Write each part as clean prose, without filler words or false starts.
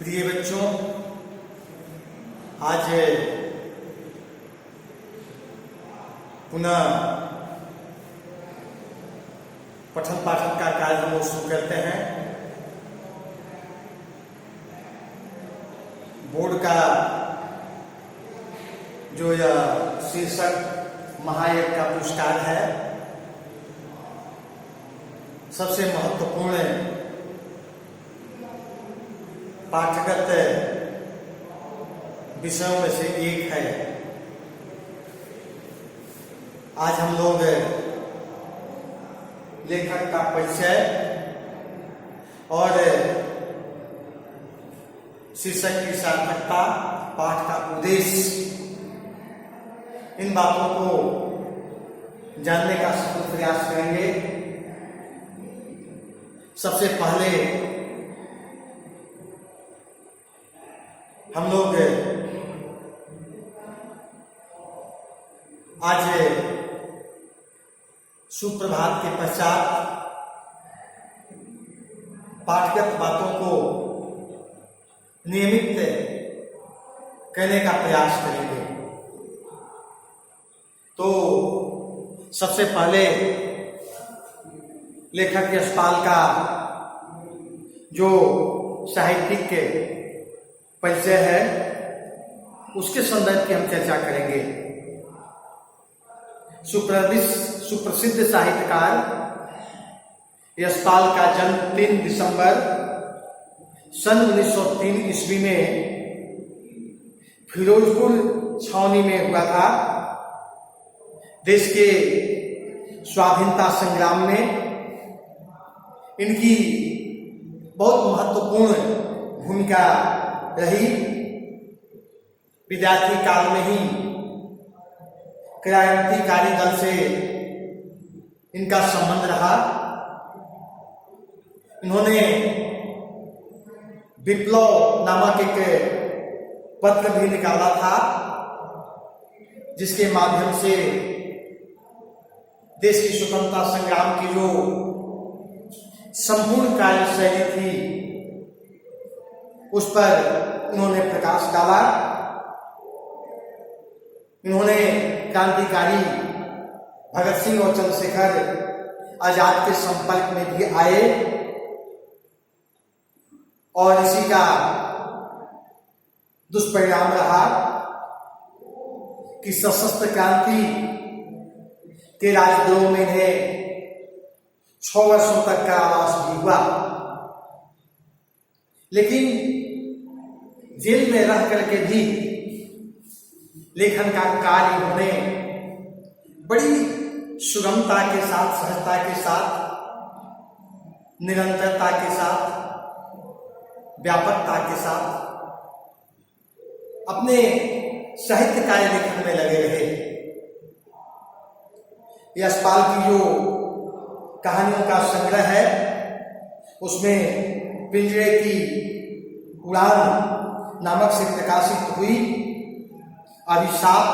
प्रिय बच्चों, आज पुनः पठन पाठन का कार्य हम लोग शुरू करते हैं। बोर्ड का जो यह शीर्षक महायज्ञ का पुरस्कार है, सबसे महत्वपूर्ण पाठ्यगत विषयों में से एक है। आज हम लोग लेखक का परिचय और शीर्षक की सार्थकता, पाठ का उद्देश्य, इन बातों को जानने का सफल प्रयास करेंगे। सबसे पहले हम लोग आज सुप्रभात के पश्चात पाठगत बातों को नियमित करने का प्रयास करेंगे। तो सबसे पहले लेखक यशपाल का जो साहित्यिक परिचय है, उसके संदर्भ की हम चर्चा करेंगे। सुप्रसिद्ध साहित्यकार यशपाल का जन्म 3 दिसंबर सन 1903 ईस्वी में फिरोजपुर छावनी में हुआ था। देश के स्वाधीनता संग्राम में इनकी बहुत महत्वपूर्ण भूमिका रही। विद्यार्थी काल में ही क्रांतिकारी दल से इनका संबंध रहा। इन्होंने विप्लव नामक एक पत्र भी निकाला था, जिसके माध्यम से देश की स्वतंत्रता संग्राम की जो संपूर्ण कार्यशैली थी, उस पर उन्होंने प्रकाश डाला। इन्होंने क्रांतिकारी भगत सिंह और चंद्रशेखर आजाद के संपर्क में भी आए और इसी का दुष्परिणाम रहा कि सशस्त्र क्रांति के राजद्रोह में इन्हें 6 वर्षों तक कारावास भी हुआ। लेकिन जेल में रह करके भी लेखन का कार्य इन्होंने बड़ी सुगमता के साथ, सहजता के साथ, निरंतरता के साथ, व्यापकता के साथ अपने साहित्य कार्य लेखन में लगे रहे। यशपाल की जो कहानियों का संग्रह है, उसमें पिंजरे की उड़ान नामक से प्रकाशित हुई, अभिशाप,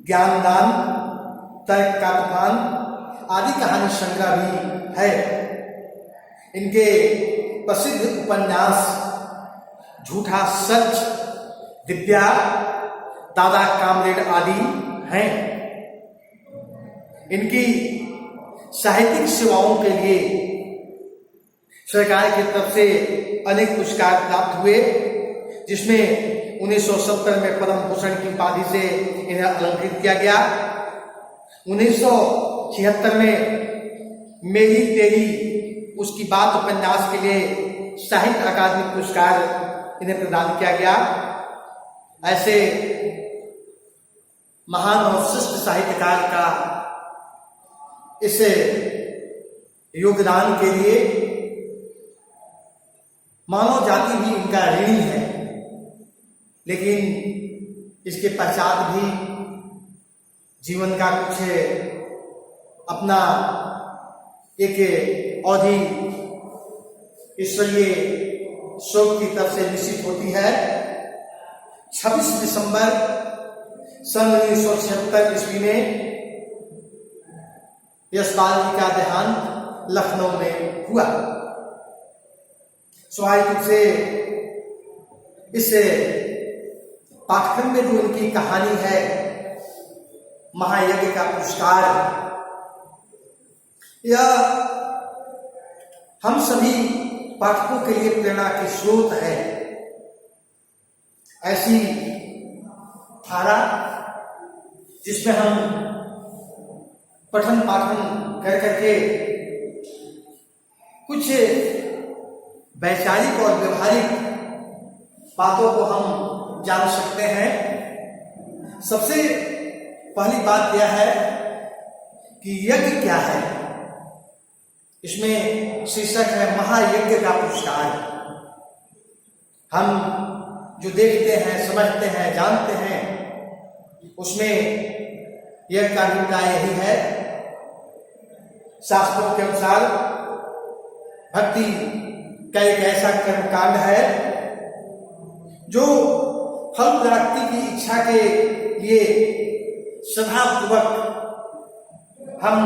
ज्ञानदान, तर्क का तूफान आदि कहानी संग्रह भी है। इनके प्रसिद्ध उपन्यास झूठा सच, दिव्या, दादा कामरेड आदि हैं। इनकी साहित्यिक सेवाओं के लिए सरकार की तरफ से अनेक पुरस्कार प्राप्त हुए, जिसमें 1970 में पद्म भूषण की उपाधि से इन्हें अलंकृत किया गया। 1976 में मेरी तेरी उसकी बात उपन्यास के लिए साहित्य अकादमी पुरस्कार इन्हें प्रदान किया गया। ऐसे महान और श्रेष्ठ साहित्यकार का इस योगदान के लिए मानव जाति भी इनका ऋणी है। लेकिन इसके पश्चात भी जीवन का कुछ अपना एक अवधि ईश्वरीय शोक की तरफ से निश्चित होती है। 26 दिसंबर सन 1976 ईस्वी में यशपाल जी का देहांत लखनऊ में हुआ। स्वाभाविक रूप से इस पाठ्यक्रम में जो उनकी कहानी है, महायज्ञ का पुरस्कार, यह हम सभी पाठकों के लिए प्रेरणा के स्रोत है। ऐसी धारा जिसमें हम पठन पाठन कर करके कुछ वैचारिक और व्यवहारिक बातों को हम जान सकते हैं। सबसे पहली बात यह है कि यज्ञ क्या है। इसमें शीर्षक है महायज्ञ का पुरस्कार। हम जो देखते हैं, समझते हैं, जानते हैं, उसमें यज्ञ का अभिप्राय यही है। शास्त्रों के अनुसार भक्ति का एक ऐसा कर्मकांड है जो फल प्राप्ति की इच्छा के लिए श्रद्धापूर्वक हम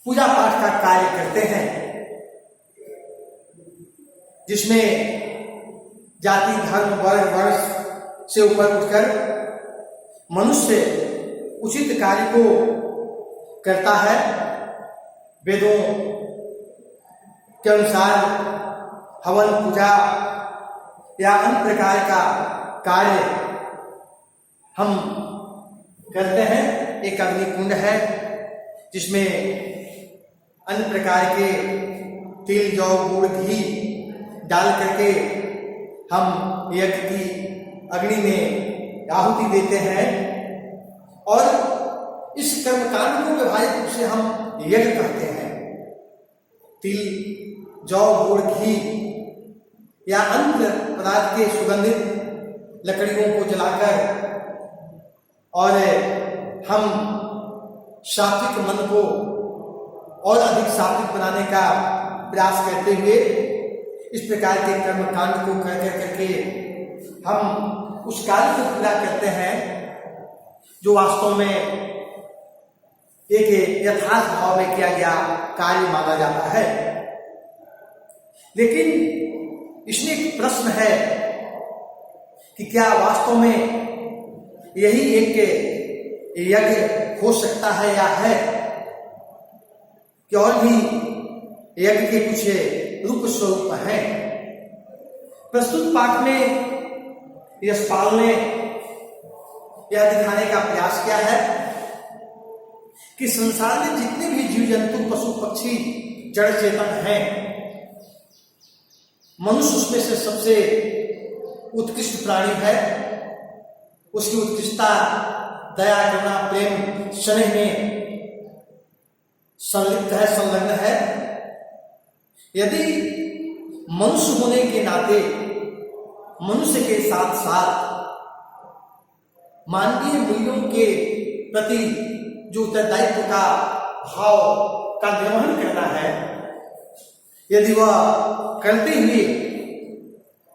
पूजा पाठ का कार्य करते हैं, जिसमें जाति, धर्म, वर्ग, वर्ष से ऊपर उठकर मनुष्य उचित कार्य को करता है। वेदों के अनुसार हवन, पूजा या अन्य प्रकार का कार्य हम करते हैं। एक अग्निकुंड है जिसमें अन्य प्रकार के तिल, जौ, गुड़, घी डाल करके हम यज्ञ की अग्नि में आहुति देते हैं और इस कर्मकांड को व्यवहारिक रूप से हम यज्ञ कहते हैं। तिल, जौ, गुड़, घी या अन्य पदार्थ के सुगंधित लकड़ियों को जलाकर और हम सात्विक मन को और अधिक सात्विक बनाने का प्रयास करते हुए इस प्रकार के कर्मकांड को करके हम उस कार्य को पूरा करते हैं जो वास्तव में एक यथार्थ भाव में किया गया कार्य माना जाता है। लेकिन इसमें एक प्रश्न है कि क्या वास्तव में यही एक यज्ञ हो सकता है या है कि और भी यज्ञ के कुछ रूप स्वरूप हैं। प्रस्तुत पाठ में यशपाल ने यह दिखाने का प्रयास किया है कि संसार में जितने भी जीव जंतु, पशु पक्षी, जड़ चेतन हैं, मनुष्य उसमें से सबसे उत्कृष्ट प्राणी है। उसकी उत्कृष्टता दया, करुणा, प्रेम, स्नेह में संलिप्त है, संलग्न है। यदि मनुष्य होने के नाते मनुष्य के साथ साथ मानवीय मूल्यों के प्रति जो उत्तरदायित्व का भाव का निर्वहन करना है, यदि वह करते हुए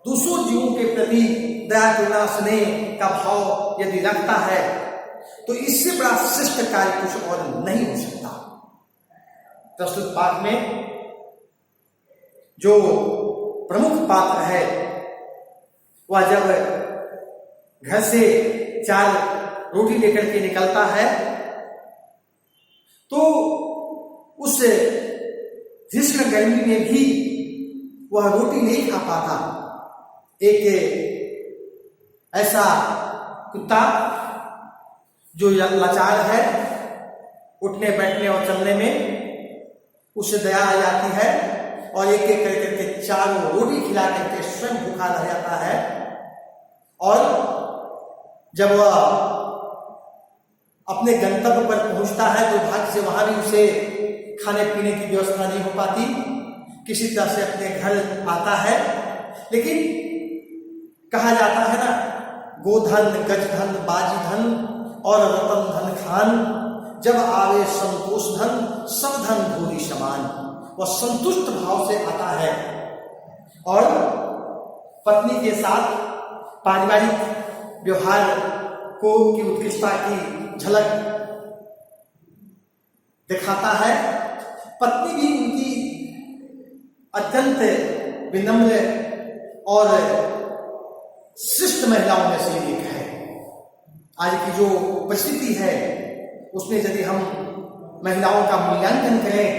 दूसरों जीवों के प्रति दया, करुणा, स्नेह का भाव यदि रखता है तो इससे बड़ा श्रेष्ठ कार्य कुछ और नहीं हो सकता। प्रस्तुत पाठ में जो प्रमुख पात्र है वह जब घर से 4 रोटी लेकर के निकलता है तो उस भीषण गर्मी में भी वह रोटी नहीं खा पाता। एक ऐसा कुत्ता जो लाचार है, उठने बैठने और चलने में उसे दया आ जाती है और एक एक करके 4 रोटी खिला करके स्वयं भूखा रह जाता है। और जब वह अपने गंतव्य पर पहुंचता है तो भाग्य से वहां भी उसे खाने पीने की व्यवस्था नहीं हो पाती, किसी तरह से अपने घर आता है। लेकिन कहा जाता है ना, गोधन, गजधन, बाजीधन और रतन धन खान, जब आवे संतोष धन, सब धन धूरी समान। वह संतुष्ट भाव से आता है और पत्नी के साथ पारिवारिक व्यवहार को की उत्कृष्टता की झलक दिखाता है। पत्नी भी उनकी अत्यंत विनम्र और शिष्ट महिलाओं में से एक है। आज की जो परिस्थिति है उसमें यदि हम महिलाओं का मूल्यांकन करें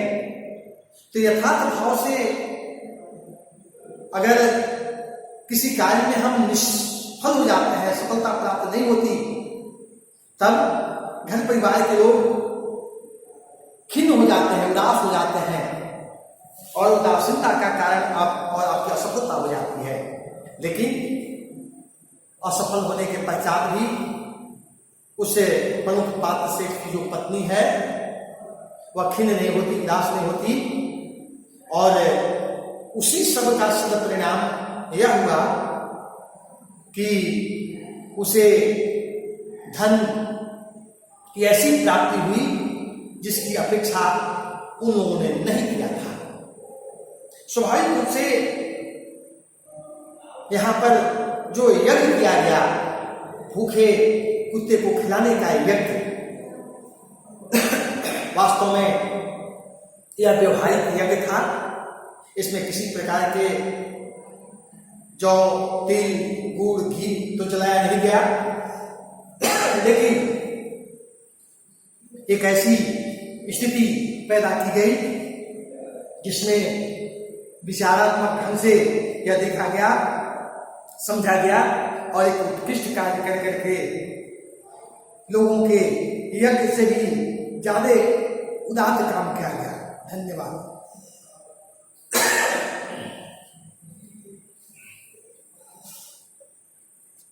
तो यथार्थ भाव से अगर किसी कार्य में हम निष्फल हो जाते हैं, सफलता प्राप्त नहीं होती, तब घर परिवार के लोग खिन्न हो जाते हैं, उदास हो जाते हैं और उदासीनता का कारण आप और आपकी असफलता हो जाती है। लेकिन असफल होने के पश्चात भी उस प्रमुख पात्र सेठ की जो पत्नी है वह खिन्न नहीं होती, उदास नहीं होती, और उसी सब का सद परिणाम यह हुआ कि उसे धन की ऐसी प्राप्ति हुई जिसकी अपेक्षा उन लोगों ने नहीं किया था। स्वाभाविक रूप से यहां पर जो यज्ञ किया गया, भूखे कुत्ते को खिलाने का यज्ञ, वास्तव में यह व्यवहारिक यज्ञ था। इसमें किसी प्रकार के जौ, तिल, गुड़, घी तो जलाया नहीं गया, लेकिन एक ऐसी स्थिति पैदा की गई जिसमें विचारात्मक ढंग से यह देखा गया, समझा गया और एक उत्कृष्ट कार्य कर करके लोगों के यज्ञ से भी ज्यादा उदात्त काम किया गया। धन्यवाद।